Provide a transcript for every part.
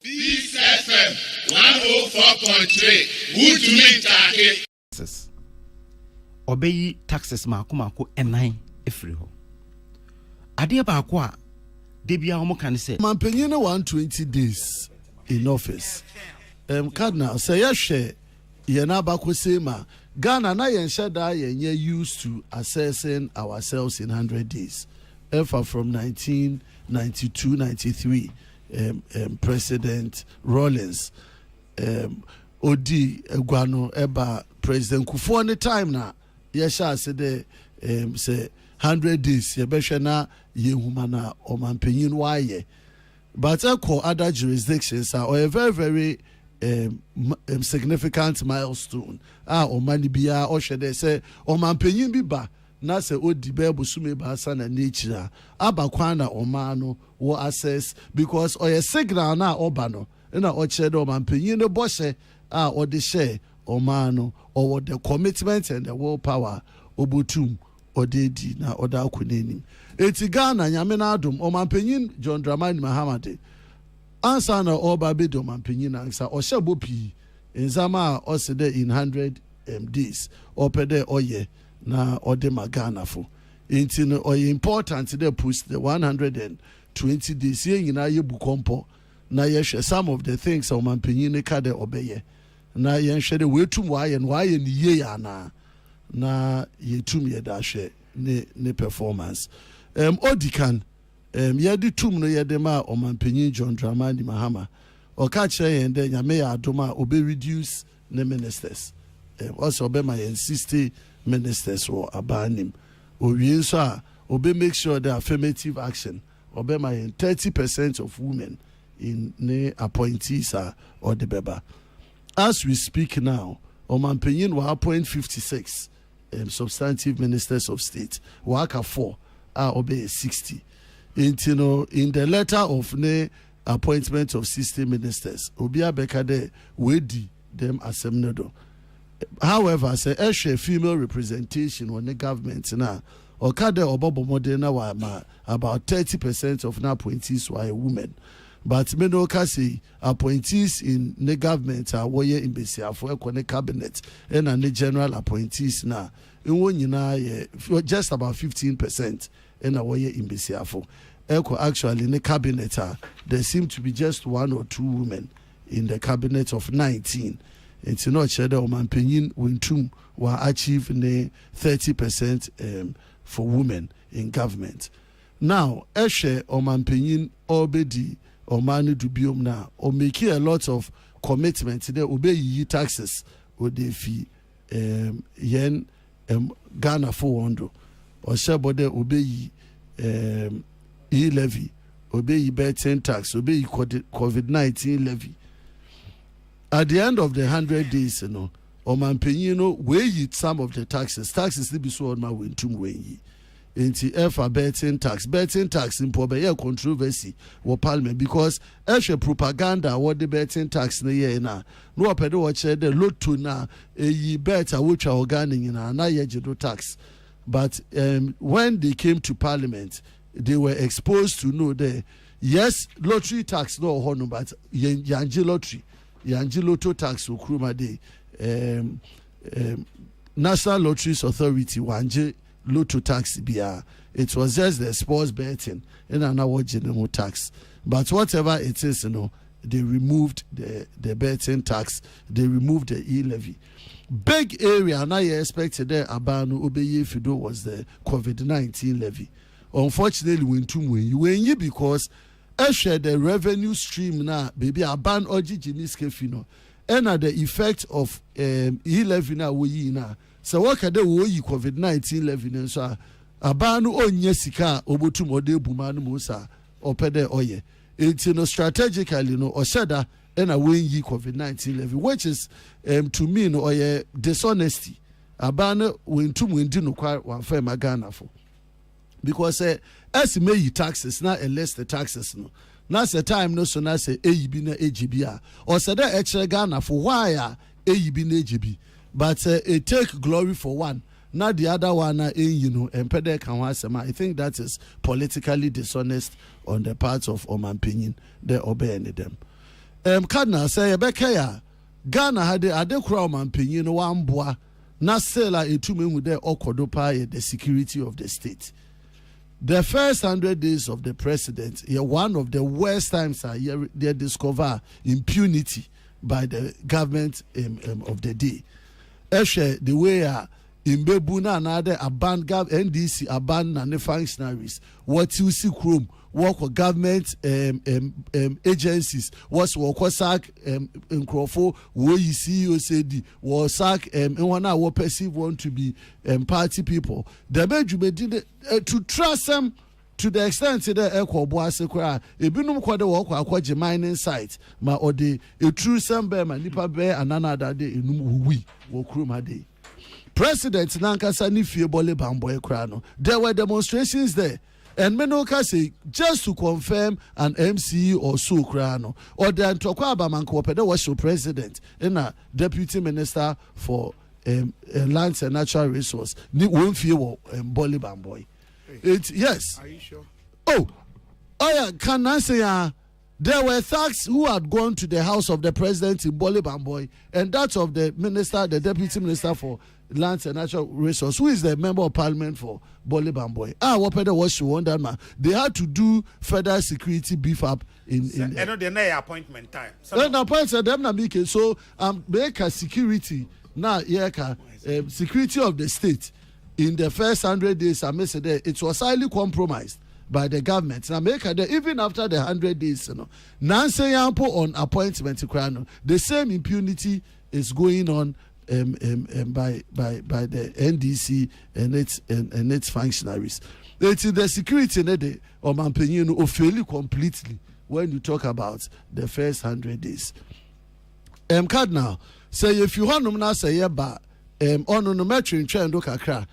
Peace FM 104.3. Good to meet you. Obey taxes mako enan efiri ho. Ade baako a de bia homo kan say Mampenyin 120 days in office. Cardinal say yehwe ye na bako say ma Ghana na yen sheda ye used to assessing ourselves in 100 days. Effia from 1992-93 President Rawlings Odi Egwano Eba President Kufuor any time na yesha say the say 100 days ye behwe na ye humana o mampenyin waye, but echo other jurisdictions are a very very significant milestone o mani bia o hwede say o mampenyin bi ba na se odi be bosume ba sa na nature abakwa na o ma no wo access because o ye signal na oba no na o chede o mampenyin no bose o de share o ma no or the commitment and the willpower obutum odedi na oda akuneni eti Ghana nyame na adom o mampenyin John Dramani Mahama de ansa na oba be do mampenyin ansa o hyebo pi nzama o se de in 100 days opede oye na ode magana fo enti no oye important de push the 120 days ye nyina ye bukompo na ye hwe some of the things o mampenyin ka de obeye na yen hwe de wetum waye no waye ni ye yana na yetum ye da hwe ne performance odikan ye di tum no ye de ma o mampenyin John Dramani Mahama o ka kire yen de nyame ya adoma obe reduce ne ministers also obe ma yen 60 ministers or abanim owie so a obe make sure the affirmative action obe ma yen 30% of women in ne appointees or the beba. As we speak now, Omampenyin will appoint 56 substantive ministers of state. Waka 4 obey 60. In the letter of ne appointment of 60 ministers, Obia Bekade wedi them assembled. However, say a female representation on the government now. Okade obobo modena wa about 30% of na appointees were women. But Menoka say appointees in the government are warrior in Besia for a cabinet and the general appointees now. In one just about 15% and a warrior in Besia for Echo actually in the cabinet there seem to be just 1 or 2 women in the cabinet of 19. It's not Cheddar or Mampenyin Wintum were achieving 30% for women in government. Now, Eshe or Mampenyin Obedi or Manu Dubium now, or making a lot of commitments, they obey ye taxes or they fee yen Ghana 400 or Shabode obey levy, obey betting tax, obey COVID-19 levy. At the end of the 100 days, or Mampenyin weigh some of the taxes. Taxes be so on my win to weigh. Into Effia betting tax in poor controversy or parliament because Effia propaganda what the betting tax na year na no pedo watch the lot to na ye better which are organic in na ye tax. But when they came to parliament, they were exposed to know the yes lottery tax no hono but yanji lottery yanji lotto tax ukruma de National Lotteries Authority wanje lotto tax bia. It was just the sports betting and an general tax. But whatever it is, they removed the betting tax, they removed the e-levy. Big area, and I expected there Abanu Obeye Fido was the COVID-19 levy. Unfortunately, when you because share the revenue stream now, baby, Aban Oji Jiniske Fino, and the effect of e-levy now we na. So what can they woyi COVID-19 levy so Abanu onye sika obotum ode bumanu musa opede oye. It's strategically oshada and a win ye COVID-19 levy, which is to me oye dishonesty. Abanu win no kwa one fair magana for. Because as may ye taxes, not less the taxes no. That's the time no so na say AEB na AGB or say that extra Ghana for why AEB na AGB. But it take glory for one. Not the other one, and I think that is politically dishonest on the part of Omampenyin. They obey them. Cardinal say Ebekaya Ghana had the crown man penny one boy. Na sela etume hu de okodopa the security of the state. The first 100 days of the president, one of the worst times they discover impunity by the government of the day. Eshe the way Imbebuna and other abandoned NDC abandoned functionaries. What you see chrome work with government agencies was work sack in Crawford where you see you said was sack and one hour perceive want to be party people. The bedroom did to trust them to the extent that echo boase kra e binum kwade wo akwaje mining site ma ode a true sembe ma nipa be another day enum wi wo krum ade. President Nankasa Nifie Bole Bamboy Krano. There were demonstrations there. And Menoka say just to confirm an MCE or so Krano. Or the Antokwaba Mankopede was your president and a deputy minister for lands and natural resource. Ni Wonfie Bole Bamboy. Yes. Are you sure? Oh yeah, can I say there were thugs who had gone to the house of the president in Bole Bamboy and that of the minister, the deputy minister for lands and natural resource, who is the member of parliament for Bole Bamboy. What was you wonder, man? They had to do federal security beef up in the appointment time. Then appointed them na make so make a security now security of the state in the first 100 days. I must say it was highly compromised by the government. Now make even after the 100 days, Nancy Yampo on appointment the same impunity is going on by the NDC and its functionaries. It's the security nede or Mampenino fairly completely when you talk about the first 100 days. Cardinal say if you want to say on no metro in trend kakra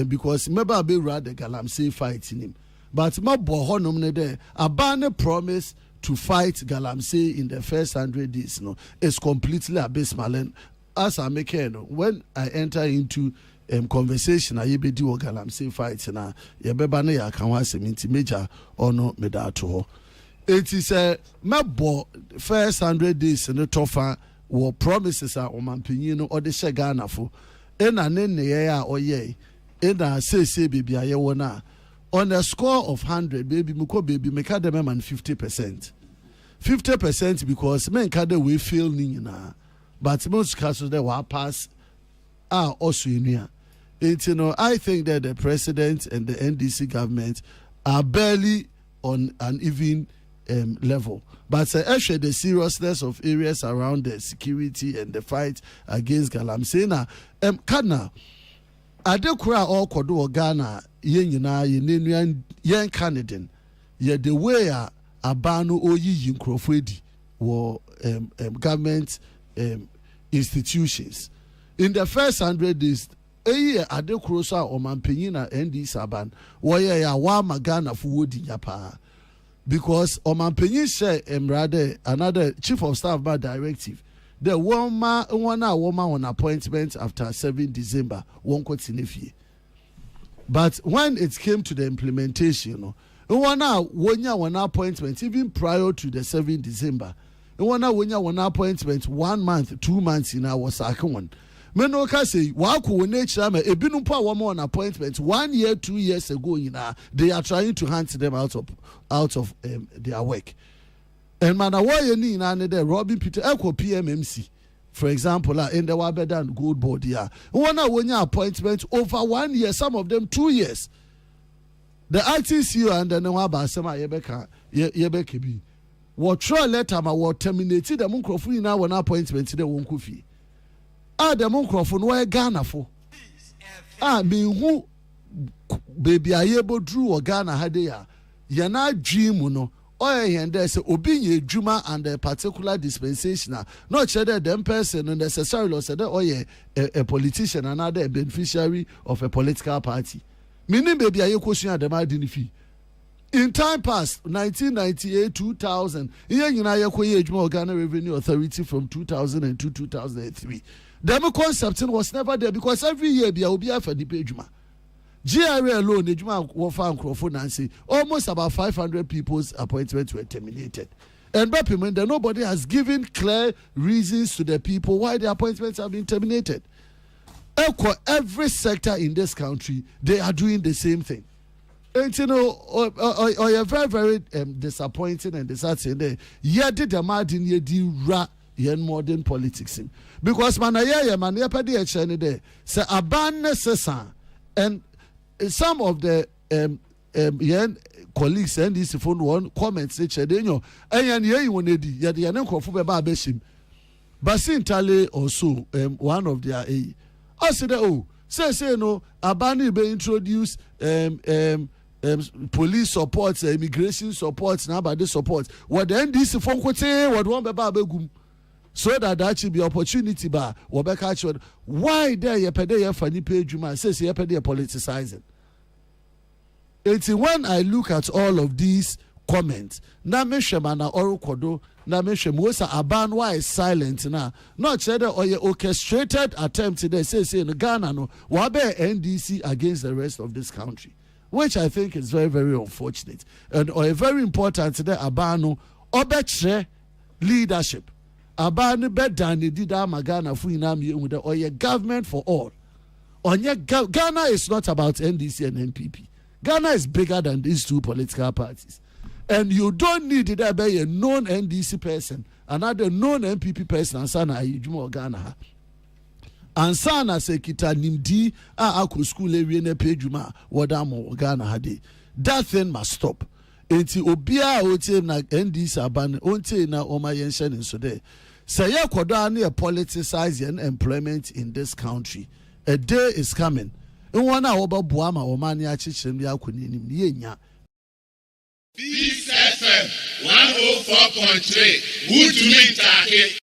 because remember be rather Galamsey fighting him. But my boy nede a promise to fight Galamsey in the first 100 days is completely abysmal. As I make when I enter into conversation, I be do Galamsey fight na ye beba na ya kan wa seminti major ono medato. It is a mabo first 100 days in the tofa wo promises are o mampanyino or the Ghana fo e na ne ye ya oye e na say baby aye wona on a score of 100 baby muko baby make them man 50%. 50% because men kada we feel ni na. But most cases they will pass also in here. I think that the president and the NDC government are barely on an even level. But actually the seriousness of areas around the security and the fight against Galamsey na Kana adekura all kodo Ghana yen Canadian ye the way abano oyi nkrofedi wo government institutions in the first 100 days adekrosa o mampanyin na ND Saban woye ya wa magana fu wodi yapa because o mampanyin share emrade another chief of staff by directive the one on appointment after 7 December won continue. But when it came to the implementation one appointment even prior to the 7 December one appointment 1 month 2 months in our second one. Menoka say wako nature me ebinu pa one appointment 1 year 2 years ago they are trying to hunt them out of their work. And man why ni na there Robin Peter Echo PMMC for example in the Wabedan Gold Board one appointment over 1 year, some of them 2 years. The acting CEO and the Nawaba Sama Yebeka bi what try letter ma what terminated the microphone now one appointment the won kufi the microphone where Ghana for me who baby ayebo drew or Ghana had ya na dream no and there's obi juma and a particular dispensation not sure that them person necessarily said a politician another beneficiary of a political party meaning baby ayekosun adema dinifi. In time past, 1998, 2000, Ghana Revenue Authority from 2002 2003. The concept was never there because every year there will be for the pejuma. GRA alone, the Juma Wafa and Crawford Nancy, almost about 500 people's appointments were terminated. And then nobody has given clear reasons to the people why the appointments have been terminated. Every sector in this country, they are doing the same thing. And you're very, very disappointing and disheartening. Yeah, did the madin ye di ra yen modern politics in because manaya mania pedi echene de se aban necessary and some of the yen colleagues and this phone one comments echedenyo enyan ye wonedi ye de yen nkofo be ba beshim basin tale also one of their I said say no abani be introduce police support, immigration support, now about this support. What then this phone quote what one begum so that should be opportunity bar or back actually why there you pay funny page you says you pay politicizing. It's when I look at all of these comments, na me shemana or kodo, na me shemosa aban why is silent now. Not said or your orchestrated attempt today says in Ghana no wabe NDC against the rest of this country. Which I think is very, very unfortunate. And or very important today, Abano, obetre leadership. Abano bedani dida magana fuinami with or your government for all. Ghana is not about NDC and NPP. Ghana is bigger than these two political parties. And you don't need to be a known NDC person, another known NPP person, and sana ayujumo Ghana. Ansana sekita nimdi ako school area ne pejuma wadamo Ghana hade. That thing must stop. Enti obia ote na NDC aban onte na oma yenshen in so there. Say koda ne politicize employment in this country. A day is coming. Nwana oba buama omani achichem ya kunini yenya. Peace FM 104.3. Who to meet